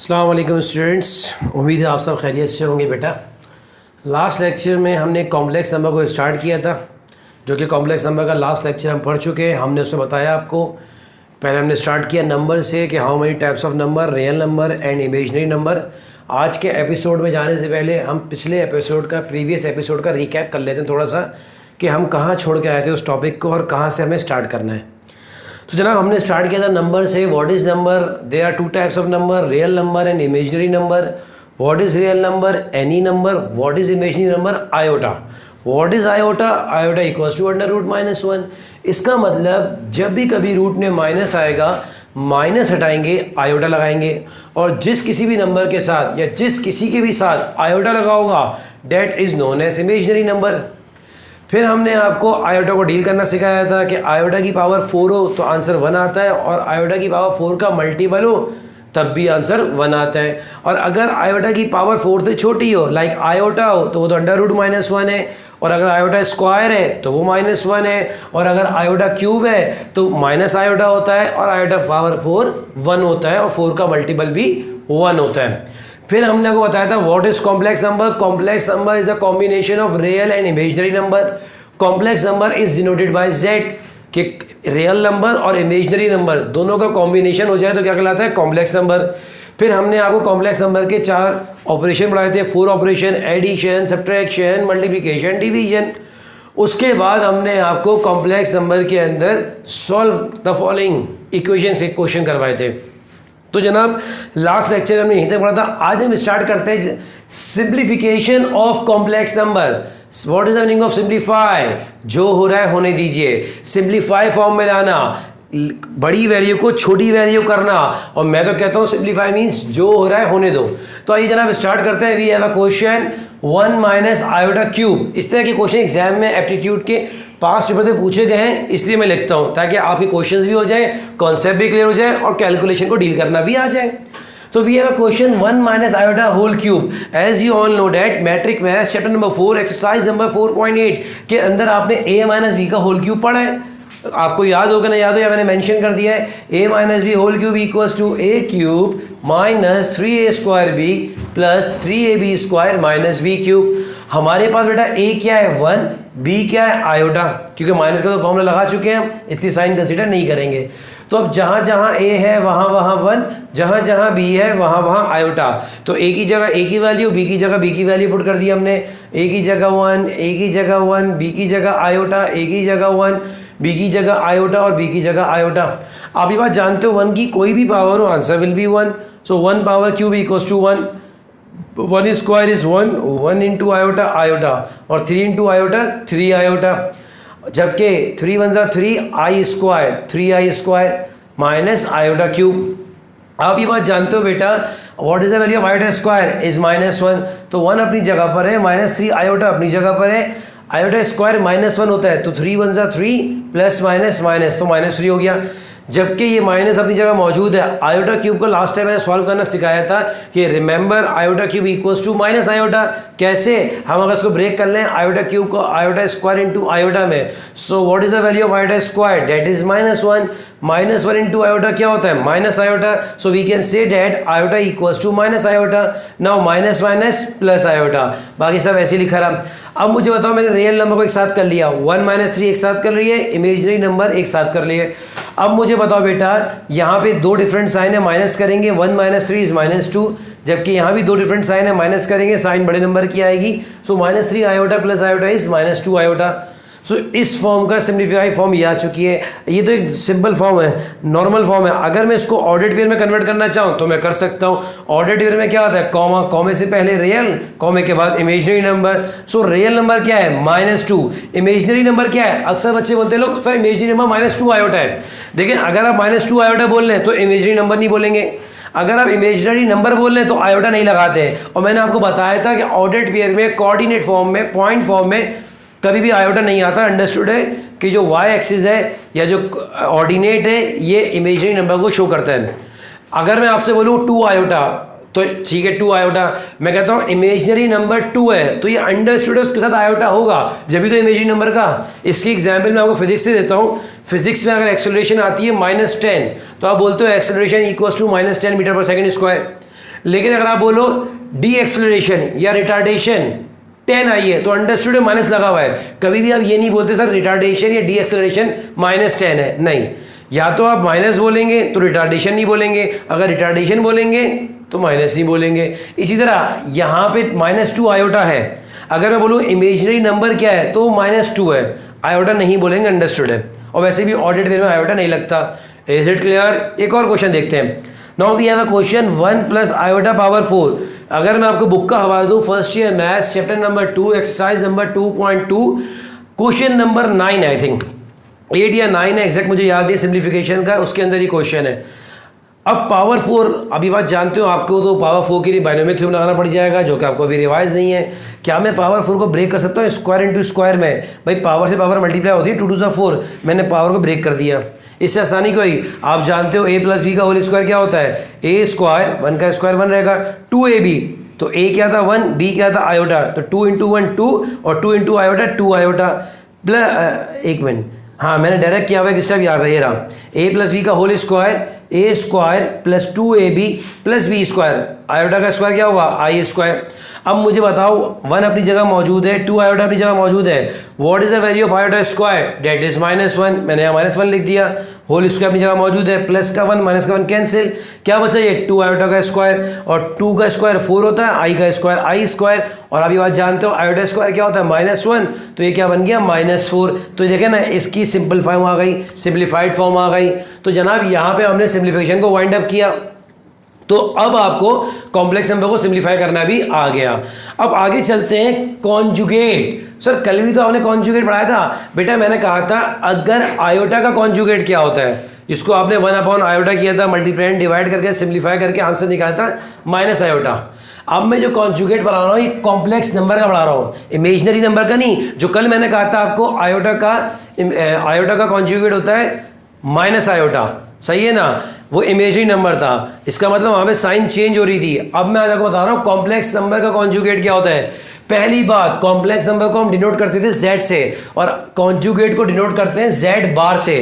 अस्सलाम वालेकुम स्टूडेंट्स, उम्मीद है आप सब खैरियत से होंगे। बेटा लास्ट लेक्चर में हमने कॉम्प्लेक्स नंबर को स्टार्ट किया था, जो कि कॉम्प्लेक्स नंबर का लास्ट लेक्चर हम पढ़ चुके हैं। हमने उसमें बताया आपको, पहले हमने स्टार्ट किया नंबर से कि how many types of number, real number and imaginary number. आज के एपिसोड में जाने से पहले हम पिछले एपिसोड का, प्रीवियस एपिसोड का रिकैप कर लेते हैं थोड़ा सा, कि हम कहाँ छोड़ के आए थे उस टॉपिक को और कहाँ से हमें स्टार्ट करना है। तो जनाब हमने स्टार्ट किया था नंबर से। What is number? There are two types of number, real number and imaginary number. What is real number? Any number. What is imaginary number? Iota. What is iota? Iota equals to under root minus one. इसका मतलब जब भी कभी root में minus आएगा, minus हटाएंगे, iota लगाएंगे, और जिस किसी भी नंबर के साथ या जिस किसी के भी साथ आयोटा लगा होगा, that is known as imaginary number. फिर हमने आपको आयोटा को डील करना सिखाया था कि आयोटा की पावर 4 हो तो आंसर 1 आता है, और आयोटा की पावर 4 का मल्टीपल हो तब भी आंसर 1 आता है। और अगर आयोटा की पावर 4 से छोटी हो, लाइक आयोटा हो, तो वो तो अंडर रूट माइनस वन है, और अगर आयोटा स्क्वायर है तो वो माइनस वन है, और अगर आयोटा क्यूब है तो माइनस आयोटा होता है, और आयोटा पावर 4 1 होता है, और 4 का मल्टीपल भी 1 होता है। फिर हमने आपको बताया था what is complex number. Complex number is the combination of real and imaginary number. Complex number is denoted by Z, कि रियल नंबर और इमेजिनरी नंबर दोनों का कॉम्बिनेशन हो जाए तो क्या कहलाता है? Complex number. फिर हमने आपको कॉम्प्लेक्स नंबर के 4 ऑपरेशन पढ़ाए थे, 4 operation, addition, subtraction, multiplication, division. उसके बाद हमने आपको कॉम्प्लेक्स नंबर के अंदर सॉल्व द फॉलोइंग इक्वेशन से क्वेश्चन करवाए थे। तो जनाब लास्ट लेक्चर हमने यहीं तक पढ़ा था। आज हम स्टार्ट करते हैं simplification of complex number. What is the meaning of simplify? जो हो रहा है होने दीजिए। सिंप्लीफाई फॉर्म में लाना, बड़ी वैल्यू को छोटी वैल्यू करना, और मैं तो कहता हूँ सिंप्लीफाई मीन्स जो हो रहा है होने दो। तो आइए जनाब स्टार्ट करते हैं। We have a question 1 minus iota cube. इस तरह के क्वेश्चन एग्जाम में एप्टीट्यूड के पास्ट पेपर में पूछे गए हैं, इसलिए मैं लिखता हूं ताकि आपके क्वेश्चंस भी हो जाए, कॉन्सेप्ट भी क्लियर हो जाए, और कैलकुलेशन को डील करना भी आ जाए। So we have a question 1 minus iota whole cube. As you all know that metric math chapter number 4 exercise number 4.8 के अंदर आपने a minus b का whole cube पढ़ा है। आपको याद होगा ना, याद हो या मैंने मेंशन कर दिया है। a minus b whole cube equals to a cube minus 3a square b plus 3ab square minus b cube। हमारे पास बेटा a क्या है? 1, b क्या है? आयोटा। क्योंकि माइनस का तो फॉर्मूला लगा चुके हैं, इसलिए साइन कंसीडर नहीं करेंगे। तो अब जहाँ जहाँ a है वहाँ वहाँ 1, जहाँ जहाँ b है वहाँ वहाँ आयोटा। तो a की जगह a की वैल्यू, b की जगह b की वैल्यू पुट कर दी हमने। a की जगह 1, a की जगह 1, b की जगह आयोटा, a की जगह 1, b की जगह आयोटा, और b की जगह आयोटा। आप ये बात जानते हो 1 की कोई भी पावर हो answer will be 1। So 1 power cube equals to 1। 1 square is 1, 1 into iota iota, और 3 इंटू आयोटा 3 आयोटा। जबकि 3 1 जा 3 आई स्क्वायर, 3 आई स्क्वायर माइनस आयोटा क्यूब। आप ये बात जानते हो बेटा, what is the value of iota square is -1। तो 1 अपनी जगह पर है, -3 आयोटा अपनी जगह पर है। आयोटा स्क्वायर -1 होता है, तो 3 1 जा 3 प्लस माइनस माइनस, तो -3 हो गया। जबकि ये माइनस अपनी जगह मौजूद है। आयोटा क्यूब को लास्ट टाइम मैंने सॉल्व करना सिखाया था कि remember iota cube equals to minus iota. कैसे? हम अगर इसको ब्रेक कर लें आयोटा क्यूब को आयोटा स्क्वायर इंटू आयोटा में, so what is the value of iota square? That is -1। -1 into iota क्या होता है? Minus iota. So we can say that iota equals to minus iota. Now minus minus plus iota, बाकी सब ऐसे लिखा रहा। अब मुझे बताओ, मैंने रियल नंबर को एक साथ कर लिया, 1 माइनस 3 एक साथ कर लिए, इमेजिनरी नंबर एक साथ कर लिए। अब मुझे बताओ बेटा, यहाँ पे 2 डिफरेंट साइन है, माइनस करेंगे, 1 माइनस 3 इज -2, जबकि यहाँ भी 2 डिफरेंट साइन है, माइनस करेंगे, साइन बड़े नंबर की आएगी। So -3 iota plus iota is -2 iota. So इस फॉर्म का सिंप्लीफाई फॉर्म ये आ चुकी है। ये तो एक सिंपल फॉर्म है, नॉर्मल फॉर्म है। अगर मैं इसको ऑर्डर्ड पेयर में कन्वर्ट करना चाहूँ तो मैं कर सकता हूँ। ऑर्डर्ड पेयर में क्या होता है? कॉमा, कॉमे से पहले रियल, कॉमे के बाद imaginary number. So real number क्या है? -2। इमेजिनरी नंबर क्या है? अक्सर बच्चे बोलते हैं लोग सर इमेजिनरी नंबर -2 आयोटा है। देखिए अगर आप -2 आयोटा बोल रहे हैं तो इमेजिनरी नंबर नहीं बोलेंगे। अगर आप इमेजिनरी नंबर बोल रहे हैं तो आयोटा नहीं लगाते हैं। और मैंने आपको बताया था कि ऑर्डर्ड पेयर में, कोऑर्डिनेट फॉर्म में, पॉइंट फॉर्म में कभी भी आयोटा नहीं आता। अंडरस्टूड है कि जो वाई एक्सिस है या जो ऑर्डिनेट है ये इमेजिनरी नंबर को शो करता है। अगर मैं आपसे बोलूँ 2 आयोटा तो ठीक है 2 आयोटा, मैं कहता हूँ इमेजिनरी नंबर 2 है तो ये अंडरस्टूड है उसके साथ आयोटा होगा जब भी तो इमेजिनरी नंबर का। इसकी एग्जाम्पल मैं आपको फिजिक्स से देता हूँ। फिजिक्स में अगर एक्सेलरेशन आती है -10 तो आप बोलते हो एक्सेलरेशन इक्वल्स टू -10 मीटर पर सेकंड स्क्वायर। लेकिन अगर आप बोलो डी एक्सलरेशन या रिटार्डेशन 10 आई है तो अंडरस्टूड है माइनस लगा हुआ है। कभी भी आप ये नहीं बोलते सर रिटार्डेशन या डी एक्सलरेशन -10 है, नहीं, या तो आप माइनस बोलेंगे तो रिटार्डेशन नहीं बोलेंगे, अगर रिटार्डेशन बोलेंगे तो माइनस नहीं बोलेंगे। इसी तरह यहाँ पे -2 आयोटा है, अगर मैं बोलूँ इमेजिनरी नंबर क्या है तो -2 है, आयोटा नहीं बोलेंगे, अंडरस्टूड है। और वैसे भी ऑडिट वे में आयोटा नहीं लगता। Is it clear? एक और क्वेश्चन देखते हैं। Now we have a question 1 + iota power 4। अगर मैं आपको बुक का हवाला दूं, first year maths chapter number 2 exercise number 2.2 question number 9 I think 8 या 9 है, एग्जैक्ट मुझे याद है, सिंप्लीफिकेशन का, उसके अंदर ही क्वेश्चन है। अब पावर 4, अभी बात जानते हो, आपको तो पावर 4 के लिए बाइनोमियल थ्योरम लगाना पड़ जाएगा, जो कि आपको अभी रिवाइज नहीं है। क्या मैं पावर 4 को ब्रेक कर सकता हूँ स्क्वायर इंटू स्क्वायर में? भाई पावर से पावर मल्टीप्लाई होती है, 2 × 4, मैंने पावर को ब्रेक कर दिया। इससे आसानी कोई, आप जानते हो a + b का होल स्क्वायर क्या होता है? a स्क्वायर, 1 का स्क्वायर 1 रहेगा, 2ab, तो a क्या था 1, b क्या था आयोटा, तो 2 × 1 2 और 2 × आयोटा 2 आयोटा प्लस, एक मिनट, हाँ मैंने डायरेक्ट किया हुआ है, किस टाइप यहाँ पे ये रहा, a + b का whole square, a square plus 2ab plus b square, iota का स्क्वायर क्या होगा i स्क्वायर। अब मुझे बताओ 1 अपनी जगह मौजूद है, 2 आयोटा अपनी जगह मौजूद है, what is the value of iota square? That is -1, मैंने यहाँ -1 लिख दिया, होल स्क्वायर अपनी जगह मौजूद है, प्लस का 1 माइनस का 1 कैंसिल, क्या बचा ये 2 आयोटा का स्क्वायर, और 2 का स्क्वायर 4 होता है, i का स्क्वायर i स्क्वायर, और अभी बात जानते हो आयोटा स्क्वायर क्या होता है -1, तो ये क्या बन गया -4। तो देखे ना, इसकी सिंपल फॉर्म आ गई, सिंप्लीफाइड फॉर्म आ गई। तो जनाब यहाँ पे हमने सिंप्लीफिकेशन को वाइंड अप किया, तो अब आपको कॉम्प्लेक्स नंबर को सिंप्लीफाई करना भी आ गया। अब आगे चलते हैं कॉन्जुगेट। सर कल भी तो आपने कॉन्जुगेट पढ़ाया था बेटा, मैंने कहा था अगर आयोटा का कॉन्जुगेट क्या होता है, इसको आपने 1 आयोटा किया था, मल्टीप्लाई डिवाइड करके सिंप्लीफाई करके आंसर निकाला था माइनस आयोटा। अब मैं जो कॉन्जुगेट पढ़ा रहा हूँ ये कॉम्प्लेक्स नंबर का पढ़ा रहा हूँ, इमेजिनरी नंबर का नहीं। जो कल मैंने कहा था आपको आयोटा का कॉन्जुगेट होता है माइनस आयोटा, सही है ना, वो इमेजिनरी नंबर था, इसका मतलब वहां पे साइन चेंज हो रही थी। अब मैं आपको बता रहा हूँ कॉम्प्लेक्स नंबर का कॉन्जुगेट क्या होता है। पहली बात, कॉम्प्लेक्स नंबर को हम डिनोट करते थे z से, और कॉन्जुगेट को डिनोट करते हैं z बार से।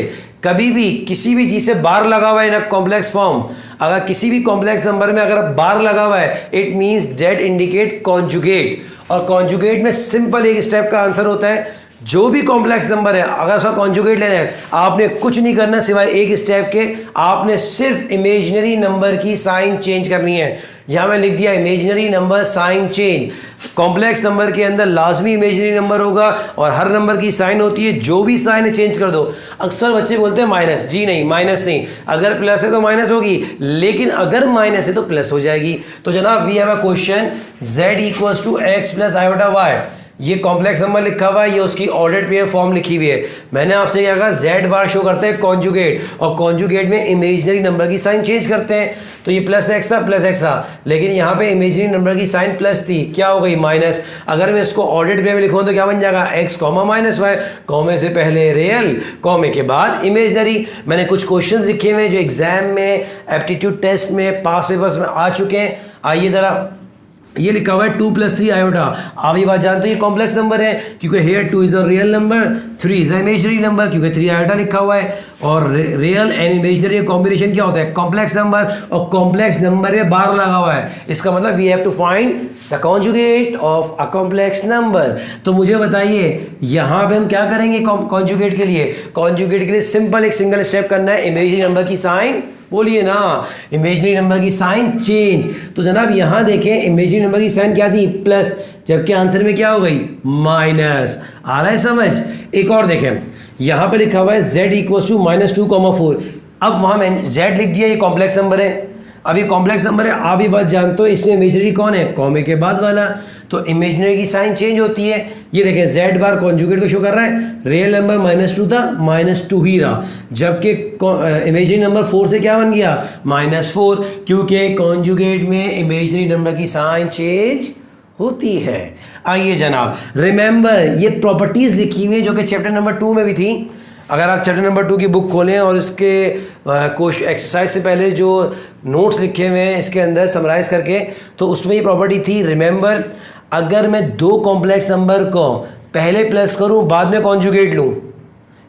कभी भी किसी भी चीज से बार लगा हुआ है ना कॉम्प्लेक्स फॉर्म, अगर किसी भी कॉम्प्लेक्स नंबर में अगर बार लगा हुआ है, it means that indicate conjugate. और कॉन्जुगेट में सिंपल एक स्टेप का आंसर होता है, जो भी कॉम्प्लेक्स नंबर है अगर उसका कॉन्जुगेट लेना है, आपने कुछ नहीं करना सिवाय एक स्टेप के, आपने सिर्फ इमेजिनरी नंबर की साइन चेंज करनी है। यहां मैं लिख दिया imaginary number sign change. Complex number के अंदर लाजमी इमेजिनरी नंबर होगा और हर नंबर की साइन होती है, जो भी साइन है चेंज कर दो। अक्सर बच्चे बोलते हैं माइनस, जी नहीं माइनस नहीं, अगर प्लस है तो माइनस होगी, लेकिन अगर माइनस है तो प्लस हो जाएगी। तो जनाब we have a question z = x + iota y, ये कॉम्प्लेक्स नंबर लिखा हुआ है, ये उसकी ऑर्डर्ड पेयर फॉर्म लिखी हुई है। मैंने आपसे क्या कहा, z बार शो करते हैं कॉन्जुगेट, और कॉन्जुगेट में इमेजिनरी नंबर की साइन चेंज करते हैं। तो ये +x था, लेकिन यहाँ पे इमेजिनरी नंबर की साइन प्लस थी, क्या हो गई माइनस। अगर मैं इसको ऑर्डर्ड पेयर में लिखूँ तो क्या बन जाएगा, x, -y, कॉमे से पहले रियल, कॉमे के बाद इमेजिनरी। मैंने कुछ क्वेश्चन लिखे हुए जो एग्जाम में, एप्टीट्यूड टेस्ट में, पास पेपर्स में आ चुके हैं। आइए जरा, ये लिखा हुआ है 2 + 3 आयोटा। आप ये बात जानते हो ये कॉम्प्लेक्स नंबर है, क्योंकि here 2 is a real number, 3 is a imaginary number, क्योंकि 3 आयोटा लिखा हुआ है। और रियल एंड इमेजिनरी कॉम्बिनेशन क्या होता है, कॉम्प्लेक्स नंबर, और कॉम्प्लेक्स नंबर में बार लगा हुआ है। इसका मतलब we have to find the conjugate of a complex number. तो मुझे बताइए यहाँ पे हम क्या करेंगे कॉन्जुगेट के लिए? कॉन्जुगेट के लिए सिंपल एक सिंगल स्टेप करना है, इमेजिनरी नंबर की साइन, बोलिए ना, इमेजिनरी नंबर की साइन चेंज। तो जनाब यहां देखें इमेजिनरी नंबर की साइन क्या थी, प्लस, जबकि आंसर में क्या हो गई, माइनस। आ रहा है समझ? एक और देखें, यहां पे लिखा हुआ है z = -2, 4। अब वहां मैंने z लिख दिया, ये कॉम्प्लेक्स नंबर है। अब ये कॉम्प्लेक्स नंबर है, आप ये बात जानते हो, इसमें इमेजिनरी कौन है, कॉमे के बाद वाला, तो इमेजिनरी की साइन चेंज होती है। ये देखें z बार कॉन्जुगेट को शो कर रहा है, रियल नंबर -2 था, -2 ही रहा, जबकि इमेजिनरी नंबर 4 से क्या बन गया, -4, क्योंकि कॉन्जुगेट में इमेजिनरी नंबर की साइन चेंज होती है। आइए जनाब, रिमेंबर ये प्रॉपर्टीज लिखी हुई है जो कि चैप्टर नंबर 2 में भी थी। अगर आप चैप्टर नंबर 2 की बुक खोलें और इसके एक्सरसाइज से पहले जो नोट्स लिखे हुए हैं इसके अंदर समराइज करके, तो उसमें ये प्रॉपर्टी थी, रिमेंबर अगर मैं 2 कॉम्प्लेक्स नंबर को पहले प्लस करूं बाद में कॉन्जुगेट लूं,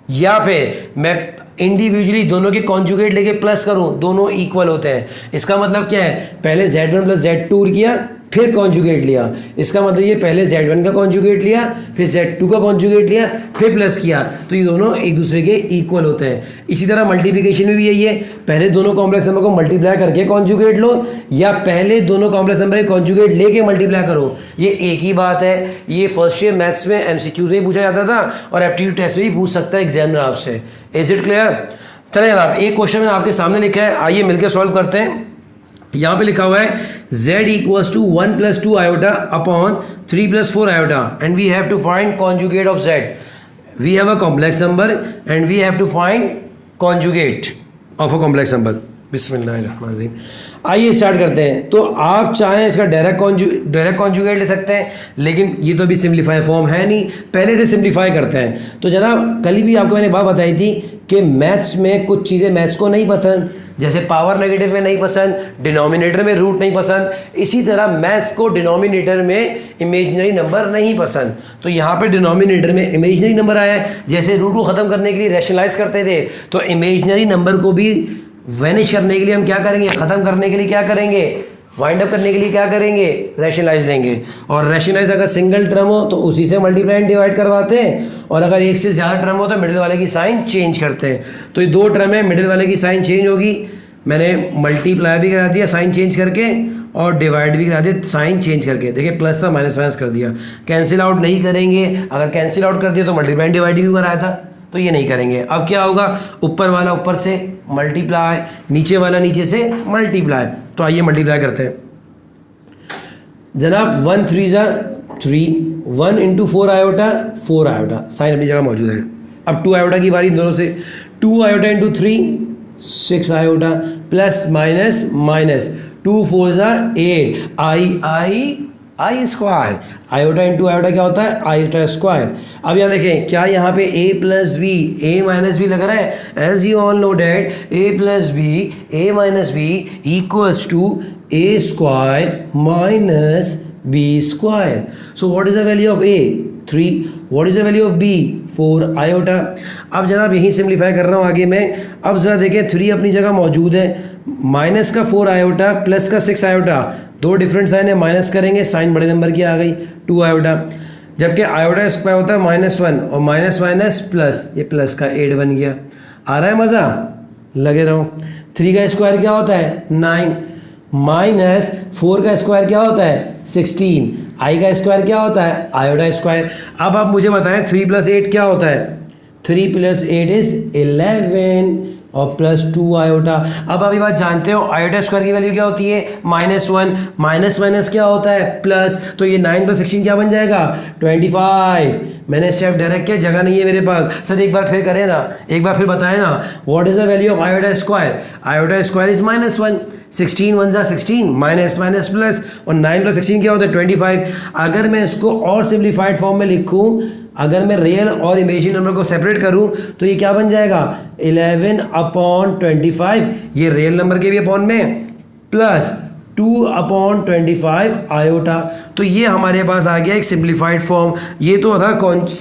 या फिर मैं इंडिविजुअली दोनों के कॉन्जुगेट लेके प्लस करूं, दोनों इक्वल होते हैं। इसका मतलब क्या है, पहले Z1 प्लस Z2 किया फिर कॉन्जुगेट लिया, इसका मतलब ये पहले Z1 का कॉन्जुगेट लिया फिर Z2 का कॉन्जुगेट लिया फिर प्लस किया, तो ये दोनों एक दूसरे के इक्वल होते हैं। इसी तरह मल्टीप्लिकेशन में भी यही है, पहले दोनों कॉम्प्लेक्स नंबर को मल्टीप्लाई करके कॉन्जुगेट लो या पहले दोनों कॉम्प्लेक्स नंबर के कॉन्जुगेट लेके मल्टीप्लाई करो, ये एक ही बात है। ये फर्स्ट ईयर मैथ्स में MCQ में पूछा जाता था और एप्टीट्यूड टेस्ट में भी पूछ सकता है एग्जामिनर आपसे। Is it clear? चलिए जनाब, एक क्वेश्चन मैंने आपके सामने लिखा है, आइए मिलकर सॉल्व करते हैं। यहाँ पे लिखा हुआ है z equals to 1 plus 2 iota upon 3 plus 4 iota and we have to find conjugate of z। We have a complex number and we have to find conjugate of a complex number. बिस्मिल्लाहिर्रहमानिर्रहीम। आइए start करते हैं। तो आप चाहें इसका direct conjugate ले सकते हैं, लेकिन ये तो अभी सिंप्लीफाई फॉर्म है नहीं, पहले से सिंप्लीफाई करते हैं। तो जनाब कल भी आपको मैंने बात बताई थी कि मैथ्स में कुछ चीज़ें मैथ्स को नहीं पसंद, जैसे पावर नेगेटिव में नहीं पसंद, डिनोमिनेटर में रूट नहीं पसंद, इसी तरह मैथ्स को डिनोमिनेटर में इमेजिनरी नंबर नहीं पसंद। तो यहाँ पे डिनोमिनेटर में इमेजिनरी नंबर आया है, जैसे रूट को ख़त्म करने के लिए रैशनलाइज करते थे, तो इमेजिनरी नंबर को भी वैनिश करने के लिए हम क्या करेंगे, ख़त्म करने के लिए क्या करेंगे, वाइंड अप करने के लिए क्या करेंगे, रैशनलाइज लेंगे। और रैशनलाइज अगर सिंगल टर्म हो तो उसी से मल्टीप्लाई एंड डिवाइड करवाते हैं, और अगर एक से ज़्यादा टर्म हो तो मिडिल वाले की साइन चेंज करते हैं। तो ये दो टर्म है, मिडिल वाले की साइन चेंज होगी, मैंने मल्टीप्लाई भी करा दिया साइन चेंज करके और डिवाइड भी करा दिया साइन चेंज करके। देखिए प्लस था माइनस माइनस कर दिया। कैंसिल आउट नहीं करेंगे, अगर कैंसिल आउट कर दिया तो मल्टीप्लाई एंड डिवाइड भी कराया था, तो ये नहीं करेंगे। अब क्या होगा, ऊपर वाला ऊपर से मल्टीप्लाई, नीचे वाला नीचे से मल्टीप्लाई। तो आइए मल्टीप्लाई करते हैं जनाब। 1 3 3, 1 इंटू 4 आयोटा 4 आयोटा, साइन अपनी जगह मौजूद है। अब 2 आयोटा की बारी इन दोनों से, 2 iota into 3 6 iota plus minus minus 2 4 8 आई स्क्वायर, आयोटा इंटू आयोटा क्या होता है, आयोटा स्क्वायर। अब यहाँ देखें क्या यहाँ पे a plus B A minus B लग रहा है, as you all know that a plus B A minus B equals to a square minus b square. So what is the value of a 3, what is the value of b 4 iota. अब जनाब यही simplify कर रहा हूँ आगे मैं। अब जरा देखें 3 अपनी जगह मौजूद है, माइनस का 4 आयोटा प्लस का 6 आयोटा, दो डिफरेंट साइन है, माइनस करेंगे साइन बड़े नंबर की आ गई 2 आयोटा, जबकि आयोटा स्क्वायर होता है -1 और माइनस माइनस प्लस, ये प्लस का 8 बन गया। आ रहा है मज़ा, लगे रहो। 3 का स्क्वायर क्या होता है 9, माइनस 4 का स्क्वायर क्या होता है 16, आई का स्क्वायर क्या होता है आयोटा स्क्वायर। अब आप मुझे बताएं 3 + 8 क्या होता है, 3 + 8 इज 11 और प्लस 2 आयोटा। अब अभी बात जानते हो आयोटा स्क्वायर की वैल्यू क्या होती है -1, माइनस माइनस क्या होता है प्लस, तो ये 9 + 16 क्या बन जाएगा 25। मैंने स्टेप डायरेक्ट किया, जगह नहीं है मेरे पास। सर एक बार फिर करें ना, एक बार फिर बताएं ना, what is the value of iota square, iota square is -1, 16 1 जा 16, माइनस माइनस प्लस, और 9 + 16 क्या होता है 25। अगर मैं इसको और सिंप्लीफाइड फॉर्म में लिखूं, अगर मैं रियल और इमेजिनरी नंबर को सेपरेट करूं तो ये क्या बन जाएगा 11/25, ये रियल नंबर के भी अपॉन में, प्लस 2/25 आयोटा। तो ये हमारे पास आ गया एक सिंप्लीफाइड फॉर्म। ये तो था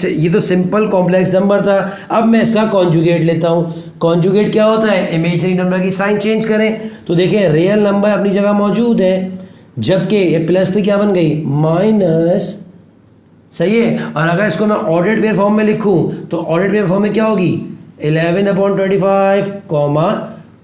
ये तो सिंपल कॉम्प्लेक्स नंबर था। अब मैं इसका कॉन्जुगेट लेता हूँ। कॉन्जुगेट क्या होता है, इमेजिनरी नंबर की साइन चेंज करें। तो देखिए रियल नंबर अपनी जगह मौजूद है, जबकि ये प्लस तो क्या बन गई माइनस, सही है। और अगर इसको मैं ऑर्डर्ड पेयर फॉर्म में लिखूं तो ऑर्डर्ड पेयर फॉर्म में क्या होगी 11/25 कॉमा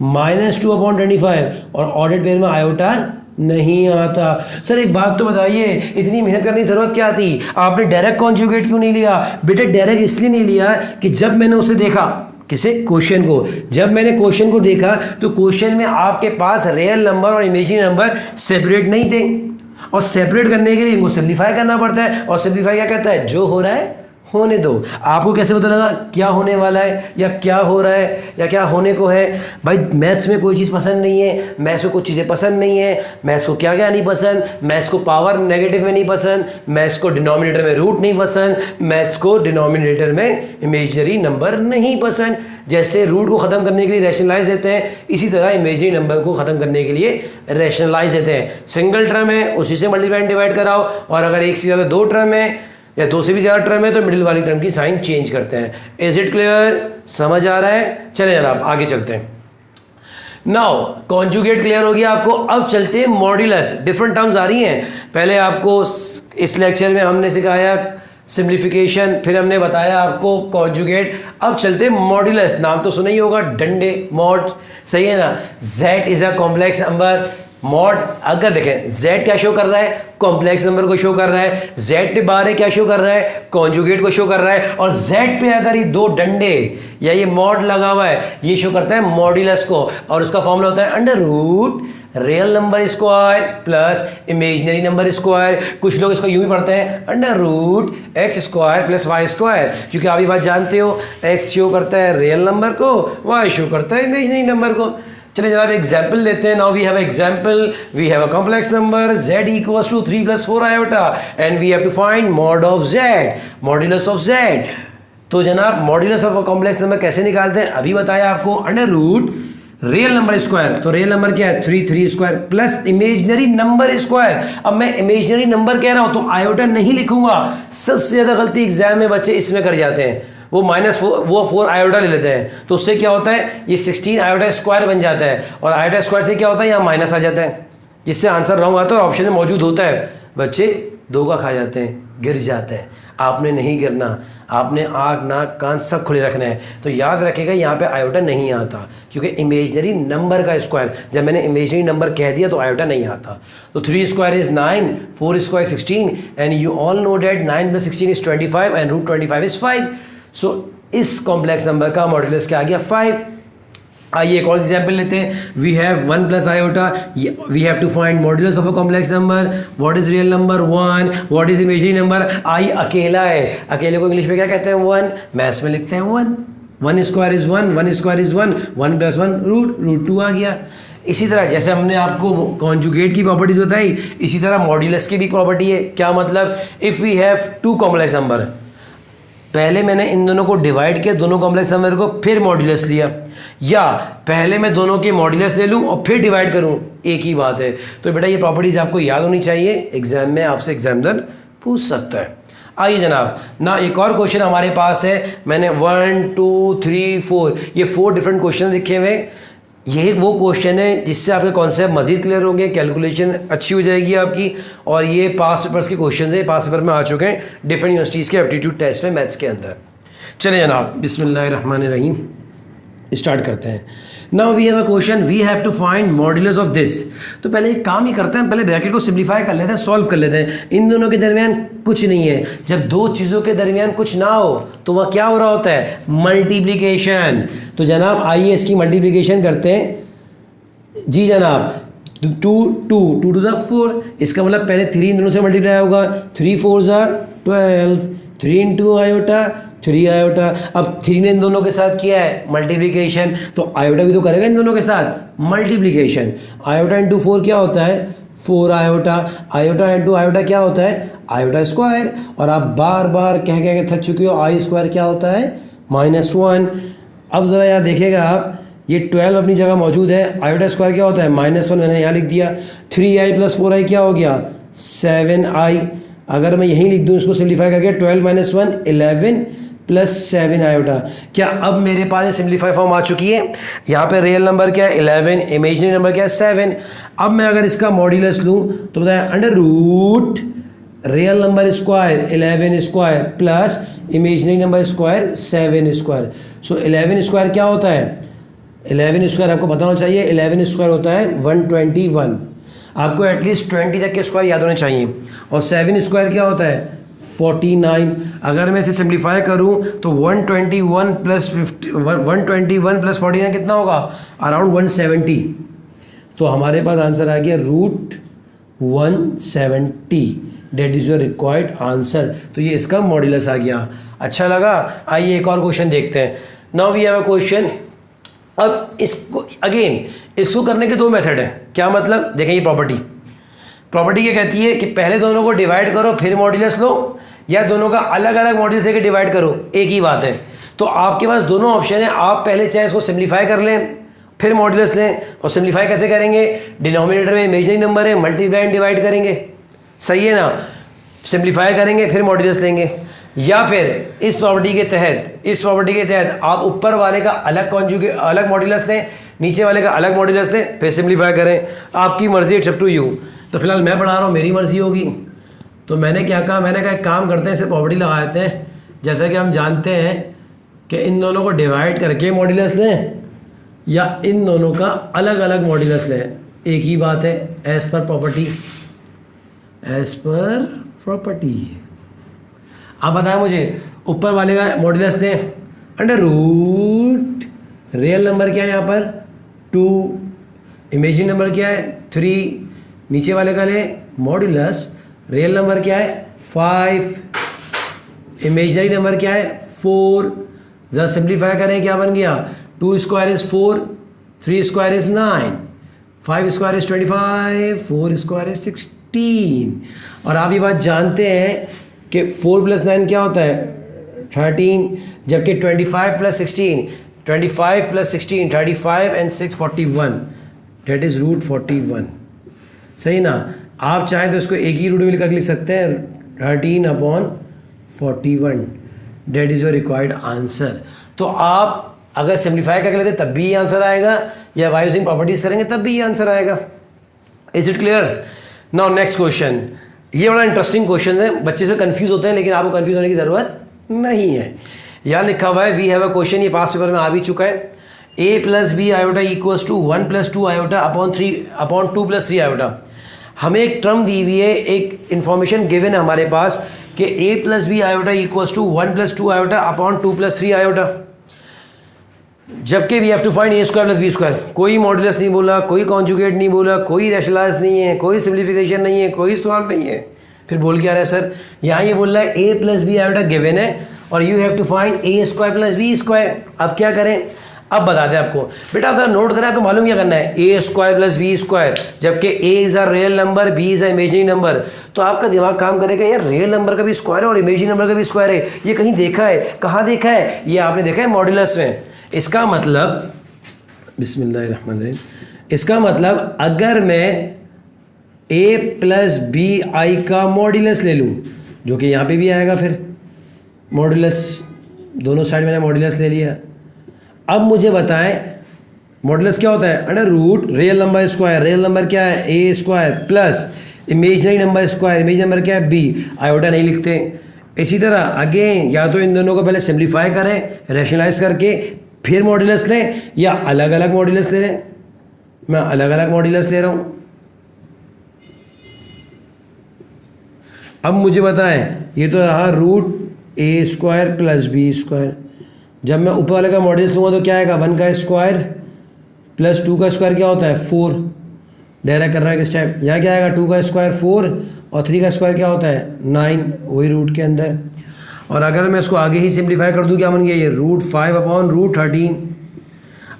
-2/25, और ऑर्डर्ड पेयर में आयोटा नहीं आता। सर एक बात तो बताइए, इतनी मेहनत करने की जरूरत क्या थी, आपने डायरेक्ट कॉन्जुगेट क्यों नहीं लिया? बेटे डायरेक्ट इसलिए नहीं लिया कि जब मैंने उसे देखा, किसे, क्वेश्चन को, जब मैंने क्वेश्चन को देखा तो क्वेश्चन में आपके पास रियल नंबर और इमेजिनरी नंबर सेपरेट नहीं थे, और सेपरेट करने के लिए इनको सिंप्लीफाई करना पड़ता है। और सिंप्लीफाई क्या कहता है, जो हो रहा है होने दो। आपको कैसे पता लगा क्या होने वाला है या क्या हो रहा है या क्या होने को है? भाई मैथ्स में कोई चीज़ पसंद नहीं है, मैथ्स को कुछ चीज़ें पसंद नहीं है, मैथ्स को क्या क्या नहीं पसंद, मैथ्स को पावर नेगेटिव में नहीं पसंद, मैथ्स को डिनोमिनेटर में रूट नहीं पसंद, मैथ्स को डिनोमिनेटर में इमेजिनरी नंबर नहीं पसंद। जैसे रूट को ख़त्म करने के लिए रैशनलाइज देते हैं, इसी तरह इमेजिनरी नंबर को ख़त्म करने के लिए रैशनलाइज देते हैं। सिंगल टर्म है उसी से मल्टीप्लाई एंड डिवाइड कराओ, और अगर एक से ज़्यादा दो टर्म है या दो से भी ज़्यादा टर्म है तो मिडिल वाली टर्म की साइन चेंज करते हैं। Is it clear? समझ आ रहा है? चले जनाब आगे चलते हैं। नाउ कॉन्जुगेट क्लियर हो गया आपको। अब चलते हैं मॉड्यूलस। डिफरेंट टर्म्स आ रही हैं। पहले आपको इस लेक्चर में हमने सिखाया सिंप्लीफिकेशन, फिर हमने बताया आपको कॉन्जुगेट। अब चलते हैं मॉड्यूलस। नाम तो सुना ही होगा, डंडे, मॉड, सही है ना। z is a complex number. Mod अगर देखें z क्या शो कर रहा है? कॉम्प्लेक्स नंबर को शो कर रहा है। z पे बाहर है क्या शो कर रहा है? कॉन्जुगेट को शो कर रहा है। और z पे अगर ये दो डंडे या ये मॉड लगा हुआ है, ये शो करता है मॉड्यूलस को। और उसका फॉर्मूला होता है under root real number square plus imaginary number square. कुछ लोग इसको यूं भी पढ़ते हैं under root X square plus Y square, क्योंकि आप ये बात जानते हो एक्स शो करता है रियल नंबर को, वाई शो करता है इमेजिनरी नंबर को। चलिए जनाब एग्जाम्पल लेते हैं। Now we have example, we have a complex number z equals to 3 + 4 iota and we have to find mod of z, modulus of z। तो जनाब modulus of a complex number कैसे निकालते हैं अभी बताया आपको। Under root real number square, तो real number क्या है 3 square plus imaginary number square. अब मैं इमेजिनरी नंबर कह रहा हूं तो आयोटा नहीं लिखूंगा। सबसे ज्यादा गलती एग्जाम में बच्चे इसमें कर जाते हैं, वो -4 आयोटा ले लेते हैं। तो उससे क्या होता है, ये 16 आयोटा स्क्वायर बन जाता है। और आयोटा स्क्वायर से क्या होता है, यहाँ माइनस आ जाता है, जिससे आंसर रॉन्ग आता है। ऑप्शन में मौजूद होता है, बच्चे धोखा खा जाते हैं, गिर जाते हैं। आपने नहीं गिरना, आपने आँख नाक कान सब खुले रखना है। तो याद रखेगा यहाँ पे आयोटा नहीं आता, क्योंकि इमेजिनरी नंबर का स्क्वायर, जब मैंने इमेजिनरी नंबर कह दिया तो आयोटा नहीं आता। तो 3 square is 9, 4 square 16 and you all know that 9 + 16 is 25 and root 25 is 5। So इस कॉम्प्लेक्स नंबर का मॉड्यूलस क्या आ गया 5। आइए एक और एग्जाम्पल लेते हैं। We have 1 + iota, we have to find modulus of a complex number. What is real number 1, what is imaginary number. I अकेला है, अकेले को इंग्लिश में क्या कहते हैं 1, मैथ्स में लिखते हैं 1। 1 square is 1, 1 square is 1, 1 + 1 root 2 आ गया। इसी तरह जैसे हमने आपको कॉन्जुगेट की प्रॉपर्टीज बताई, इसी तरह मॉड्यूलस की भी प्रॉपर्टी है। क्या मतलब, if we have 2 complex number, पहले मैंने इन दोनों को डिवाइड किया, दोनों कॉम्प्लेक्स नंबर को, फिर मॉड्यूलस लिया, या पहले मैं दोनों के मॉड्यूलस ले लूं और फिर डिवाइड करूं, एक ही बात है। तो बेटा ये प्रॉपर्टीज आपको याद होनी चाहिए, एग्जाम में आपसे एग्जामिनर पूछ सकता है। आइए जनाब ना एक और क्वेश्चन हमारे पास है। मैंने 1 2 3 4 ये 4 डिफरेंट क्वेश्चन लिखे हुए। यही वो क्वेश्चन है जिससे आपके कॉन्सेप्ट मजीद क्लियर होंगे, कैलकुलेशन अच्छी हो जाएगी आपकी। और ये पास्ट पेपर्स के क्वेश्चन है, पास्ट पेपर में आ चुके हैं डिफरेंट यूनिवर्सिटीज़ के एप्टीट्यूड टेस्ट में मैथ्स के अंदर। चलिए जनाब बिस्मिल्लाहिर्रहमानिर्रहीम स्टार्ट करते हैं। Now we have a question, we have to find modulus of this. तो पहले एक काम ही करते हैं, पहले ब्रैकेट को सिंप्लीफाई कर लेते हैं, सॉल्व कर लेते हैं। इन दोनों के दरमियान कुछ नहीं है। जब दो चीज़ों के दरमियान कुछ ना हो तो वह क्या हो रहा होता है, मल्टीप्लिकेशन। तो जनाब आइए इसकी मल्टीप्लिकेशन करते हैं जी जनाब। 2 to the 4, इसका मतलब पहले 3 इन दोनों से मल्टीप्लाई होगा, 3 4 12, 3 × आयोटा 3 आयोटा। अब 3 ने इन दोनों के साथ किया है मल्टीप्लिकेशन, तो आयोटा भी तो करेगा इन दोनों के साथ मल्टीप्लिकेशन। आयोटा × 4 क्या होता है 4 आयोटा। आयोटा × आयोटा क्या होता है आयोटा स्क्वायर। और आप बार बार कह के थक चुके हो, आई स्क्वायर क्या होता है -1। अब ज़रा यार देखिएगा आप, ये 12 अपनी जगह मौजूद है, आयोटा स्क्वायर क्या होता है -1, मैंने यहाँ लिख दिया। 3i + 4i क्या हो गया 7i। अगर मैं यहीं लिख दूँ इसको सिम्प्लीफाई करके, 12 - 1 11 + 7 आयोटा। क्या अब मेरे पास ये सिम्प्लीफाई फॉर्म आ चुकी है। यहाँ पे रियल नंबर क्या है 11, इमेजिनरी नंबर क्या है 7। अब मैं अगर इसका मॉड्यूलस लूँ तो बताया under root real number square 11 square plus imaginary number square 7 square. So 11 square क्या होता है 11 स्क्वायर आपको पता होना चाहिए। 11 स्क्वायर होता है 121। आपको एटलीस्ट 20 तक के स्क्वायर याद होने चाहिए। और 7 स्क्वायर क्या होता है 49। अगर मैं इसे सिंप्लीफाई करूं तो 121 + 49 कितना होगा अराउंड 170। तो हमारे पास आंसर आ गया √170। That is your required answer. तो ये इसका मॉड्यूलस आ गया। अच्छा लगा। आइए एक और क्वेश्चन देखते हैं। Now we have a question. अब इसको अगेन इसको करने के 2 मेथड हैं। क्या मतलब, देखें ये प्रॉपर्टी क्या कहती है कि पहले दोनों को डिवाइड करो फिर मॉड्यूलस लो, या दोनों का अलग अलग मॉड्यूलस लेके डिवाइड करो, एक ही बात है। तो आपके पास दोनों ऑप्शन है। आप पहले चाहे इसको सिंप्लीफाई कर लें फिर मॉड्यूलस लें। और सिंप्लीफाई कैसे करेंगे, डिनोमिनेटर में इमेजिनरी नंबर है, मल्टीप्लाई एंड डिवाइड करेंगे, सही है ना। सिंप्लीफाई करेंगे फिर मॉड्यूलस लेंगे, या फिर इस प्रॉपर्टी के तहत आप ऊपर वाले का अलग कॉन्जुगेट अलग मॉड्यूलस लें, नीचे वाले का अलग मॉड्यूलस लें, फिर सिंप्लीफाई करें, आपकी मर्जी, इट्स अप टू यू। तो फिलहाल मैं पढ़ा रहा हूँ, मेरी मर्जी होगी। तो मैंने क्या कहा, मैंने कहा एक काम करते हैं, इसे प्रॉपर्टी लगा देते हैं। जैसा कि हम जानते हैं कि इन दोनों को डिवाइड करके मॉड्यूलस लें या इन दोनों का अलग अलग मॉड्यूलस लें, एक ही बात है, एज पर प्रॉपर्टी। आप बताएं मुझे, ऊपर वाले का मॉड्यूलस लें अंडर रूट, रियल नंबर क्या है यहाँ पर 2, इमेजिनरी नंबर क्या है 3, नीचे वाले का ले मॉड्यूलस, रियल नंबर क्या है 5, इमेजिनरी नंबर क्या है 4। जरा सिंप्लीफाई करें, क्या बन गया, 2 square is 4, 3 square is 9, 5 square is 25, 4 square is 16। और आप ये बात जानते हैं कि 4 + 9 क्या होता है 13, जबकि 25 + 16 35 एंड 6 41, डेट इज़ रूट 41। सही ना। आप चाहें तो इसको एक ही रूट में करके लिख सकते हैं 13/41, that is your required answer. तो आप अगर सिंप्लीफाई करके लेते तब भी ये आंसर आएगा, या बाय यूजिंग प्रॉपर्टीज करेंगे तब भी ये आंसर आएगा। Is it clear? Now next question, ये बड़ा इंटरेस्टिंग क्वेश्चन है, बच्चे से कंफ्यूज होते हैं, लेकिन आपको कंफ्यूज होने की ज़रूरत नहीं है। यहाँ लिखा हुआ है वी हैव अ क्वेश्चन, ये पास पेपर में आ भी चुका है, a + b iota equals to 1 + 2 iota upon 2 + 3 iota. हमें एक टर्म दी हुई है, एक इंफॉर्मेशन गिवन है हमारे पास कि a + b iota equals to 1 + 2 iota upon 2 + 3 iota, जबकि we have to find a² + b²। कोई मॉड्यूलस नहीं बोला, कोई कॉन्जुगेट नहीं बोला, कोई रैशनलाइज नहीं है, कोई सिंप्लीफिकेशन नहीं है, कोई सॉल्व नहीं है। फिर बोल क्या रहा है सर, यहाँ ये बोल रहा है a + b आयोटा गिवन है और you have to find a² + b²। अब क्या करें, अब बता दें आपको, बेटा आप नोट करें, आपको मालूम क्या करना है, a² + b², जबकि a is a real number, b is a imaginary number. तो आपका दिमाग काम करेगा, यार रियल नंबर का भी स्क्वायर है और इमेजिनरी नंबर का भी स्क्वायर है, ये कहीं देखा है, कहाँ देखा है, ये आपने देखा है मॉड्यूलस में। इसका मतलब, बिस्मिल्लाहिर्रहमानिर्रहीम, इसका मतलब अगर मैं a + bi का मॉड्यूलस ले लूँ, जो कि यहाँ पे भी आएगा, फिर मॉड्यूलस दोनों साइड मैंने मॉड्यूलस ले लिया। अब मुझे बताएं मॉड्यूलस क्या होता है, under root real number square, real number क्या है a² plus imaginary number square, imaginary number क्या है b, आयोटा नहीं लिखते। इसी तरह अगेन या तो इन दोनों को पहले सिंप्लीफाई करें रैशनलाइज करके, फिर मॉड्यूलस लें, या अलग अलग मॉड्यूलस ले लें। मैं अलग अलग मॉड्यूलस ले रहा हूँ। अब मुझे बताएं, ये तो रहा रूट a² + b²। जब मैं ऊपर वाले का मॉड्यूलस लूँगा तो क्या आएगा, 1 का स्क्वायर प्लस 2 का स्क्वायर क्या होता है 4, डायरेक्ट कर रहा है किस टाइप, यहाँ क्या आएगा 2 का स्क्वायर 4 और 3 का स्क्वायर क्या होता है 9, वही रूट के अंदर। और अगर मैं इसको आगे ही सिंप्लीफाई कर दूँ, क्या बन गया ये √5/√13।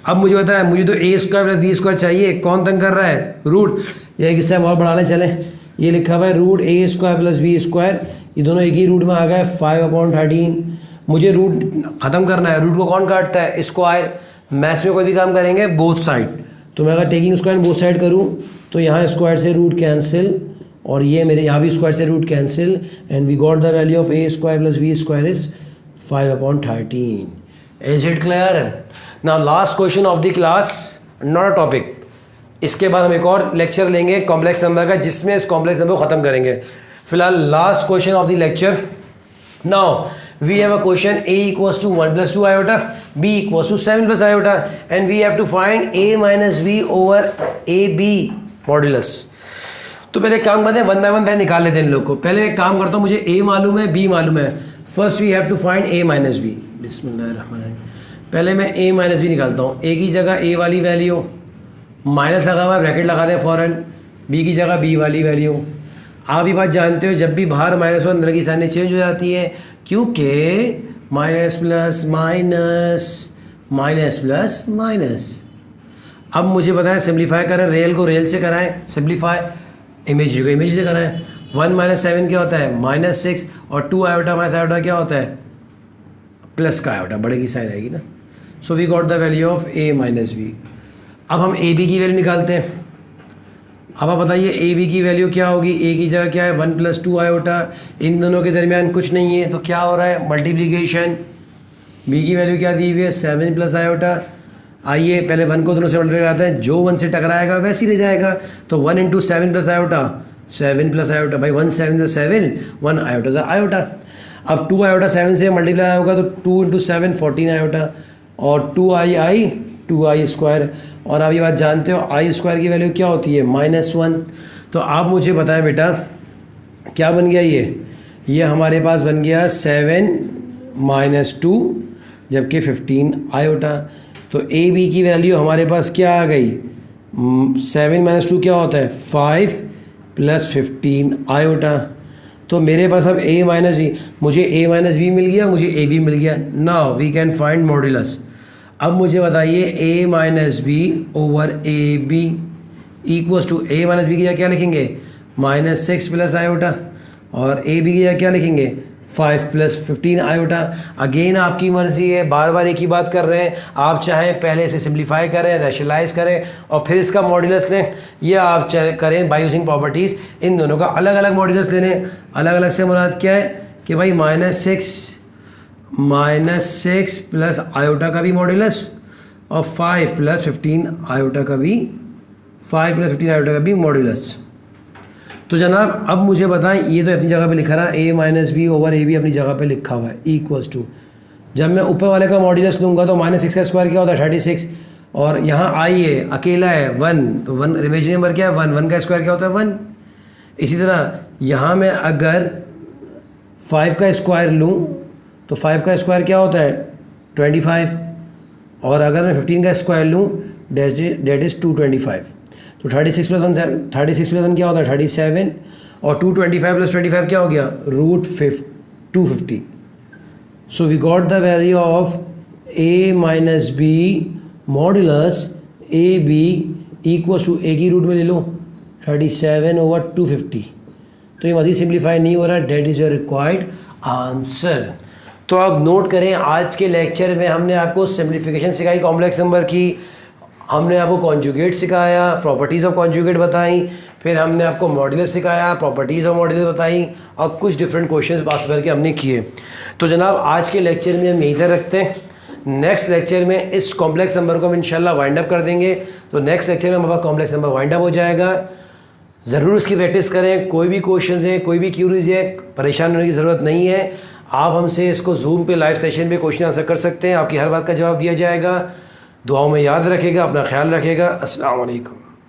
अब मुझे बताया, मुझे तो a² + b² चाहिए, कौन तंग कर रहा है रूट, ये किस टाइम और बढ़ा लें चलें। ये लिखा हुआ है √a² + b², ये दोनों एक ही रूट में आ गए 5/13। मुझे रूट ख़त्म करना है, रूट को कौन काटता है स्क्वायर। मैथ्स में कोई भी काम करेंगे बोथ साइड, तो मैं अगर टेकिंग स्क्वायर बोथ साइड करूँ तो यहाँ स्क्वायर से रूट कैंसिल, और ये मेरे यहाँ भी स्क्वायर से root cancel, and we got the value of a² + b² is 5/13। Is it clear? Now last question of the class, not a topic. इसके बाद हम एक और लेक्चर लेंगे कॉम्प्लेक्स नंबर का, जिसमें इस कॉम्प्लेक्स नंबर को ख़त्म करेंगे। फिलहाल last question of the lecture. Now we have a question, a = 1 + 2 iota, b = 7 + iota, and we have to find a - b over ab modulus. तो पहले एक काम करते हैं, 1 by 1 पहले निकाल लेते हैं इन लोग को। पहले एक काम करता हूँ, मुझे a मालूम है, b मालूम है। First we have to find a - b। बिस्मिल्लाहिर्रहमानिर्रहीम। पहले मैं a - b निकालता हूँ। a की जगह a वाली वैल्यू, माइनस लगा हुआ है, ब्रैकेट लगा दें फ़ौरन, b की जगह b वाली वैल्यू। आप ये बात जानते हो, जब भी बाहर माइनस हो अंदर की साइनें चेंज हो जाती है, क्योंकि minus plus minus, minus plus minus. अब मुझे बताएं सिंप्लीफाई करें, रियल को रियल से कराएं सिंप्लीफाई, इमेजरी को इमेज से कराएं। 1 - 7 क्या होता है -6, और 2 आयोटा माइनस आयोटा क्या होता है प्लस का आयोटा, बड़े की साइन आएगी ना। So we got the value of a - b। अब हम a b की वैल्यू निकालते हैं। अब आप बताइए ए बी की वैल्यू क्या होगी। ए की जगह क्या है 1 + 2 आयोटा, इन दोनों के दरमियान कुछ नहीं है तो क्या हो रहा है मल्टीप्लिकेशन। बी की वैल्यू क्या दी हुई है 7 + आयोटा। आइए पहले 1 को दोनों से मल्टीप्लाई कराते हैं, जो 1 से टकराएगा वैसे ही रह जाएगा। तो 1 × 7 + आयोटा, 7 + आयोटा, भाई 1 7 7, 1 आयोटा से आयोटा। अब 2 आयोटा 7 से मल्टीप्लाई होगा तो 2 × 7 14 आयोटा, और 2i 2i²। और आप ये बात जानते हो i² की वैल्यू क्या होती है -1। तो आप मुझे बताएं बेटा क्या बन गया ये हमारे पास बन गया 7 - 2 जबकि 15 आयोटा। तो ए बी की वैल्यू हमारे पास क्या आ गई 7 - 2 क्या होता है 5 + 15 आयोटा। तो मेरे पास अब a - b, मुझे a - b मिल गया, मुझे a b मिल गया। Now we can find modulus. अब मुझे बताइए a - b / ab equals to a - b की जगह क्या लिखेंगे -6 + आयोटा, और a b की जगह क्या लिखेंगे 5 + 15 आयोटा। अगेन आपकी मर्ज़ी है, बार बार एक ही बात कर रहे हैं। आप चाहें पहले इसे सिंप्लीफाई करें, रैशनलाइज करें और फिर इसका मॉड्यूलस लें, या आप करें बाय यूजिंग प्रॉपर्टीज़ इन दोनों का अलग अलग मॉड्यूलस लेने। अलग अलग से मुराद क्या है कि भाई -6 + आयोटा का भी मॉड्यूलस और 5 + 15 आयोटा का भी मॉड्यूलस। तो जनाब अब मुझे बताएं, ये तो अपनी जगह पे लिखा रहा a - b / ab अपनी जगह पे लिखा हुआ है इक्वल्स टू, जब मैं ऊपर वाले का मॉड्यूलस लूँगा तो -6 का स्क्वायर क्या होता है 36, और यहाँ i है अकेला है 1, तो 1 इमेजिनरी नंबर क्या है 1 का स्क्वायर क्या होता है 1। इसी तरह यहाँ मैं अगर 5 का स्क्वायर लूँ तो 5 का स्क्वायर क्या होता है 25, और अगर मैं 15 का स्क्वायर लूँ डेट इज़ 225। तो 36 + 1 क्या होता है 37, और 225 + 25 क्या हो गया √250। So we got the value of a - b modulus ab equals to a की रूट में ले लो 37/250। तो ये मज़ीद सिंप्लीफाई नहीं हो रहा, that is your required answer. तो आप नोट करें, आज के लेक्चर में हमने आपको सिंप्लीफिकेशन सिखाई कॉम्प्लेक्स नंबर की, हमने आपको कॉन्जुगेट सिखाया, प्रॉपर्टीज़ ऑफ कॉन्जुगेट बताई, फिर हमने आपको मॉड्यूलस सिखाया, प्रॉपर्टीज़ ऑफ मॉड्यूलस बताई, और कुछ डिफरेंट क्वेश्चंस पास करके हमने किए। तो जनाब आज के लेक्चर में हम यहीं तक रखते हैं। नेक्स्ट लेक्चर में इस कॉम्प्लेक्स नंबर को हम इंशाल्लाह वाइंड अप कर देंगे। तो नेक्स्ट लेक्चर में हमारा कॉम्प्लेक्स नंबर वाइंड अप हो जाएगा। ज़रूर इसकी प्रैक्टिस करें। कोई भी क्वेश्चन है, कोई भी क्यूरीज है, परेशान होने की ज़रूरत नहीं है। आप हमसे इसको जूम पे लाइव सेशन पे क्वेश्चन आंसर कर सकते हैं, आपकी हर बात का जवाब दिया जाएगा। दुआओं में याद रखेगा, अपना ख्याल रखेगा। अस्सलाम वालेकुम।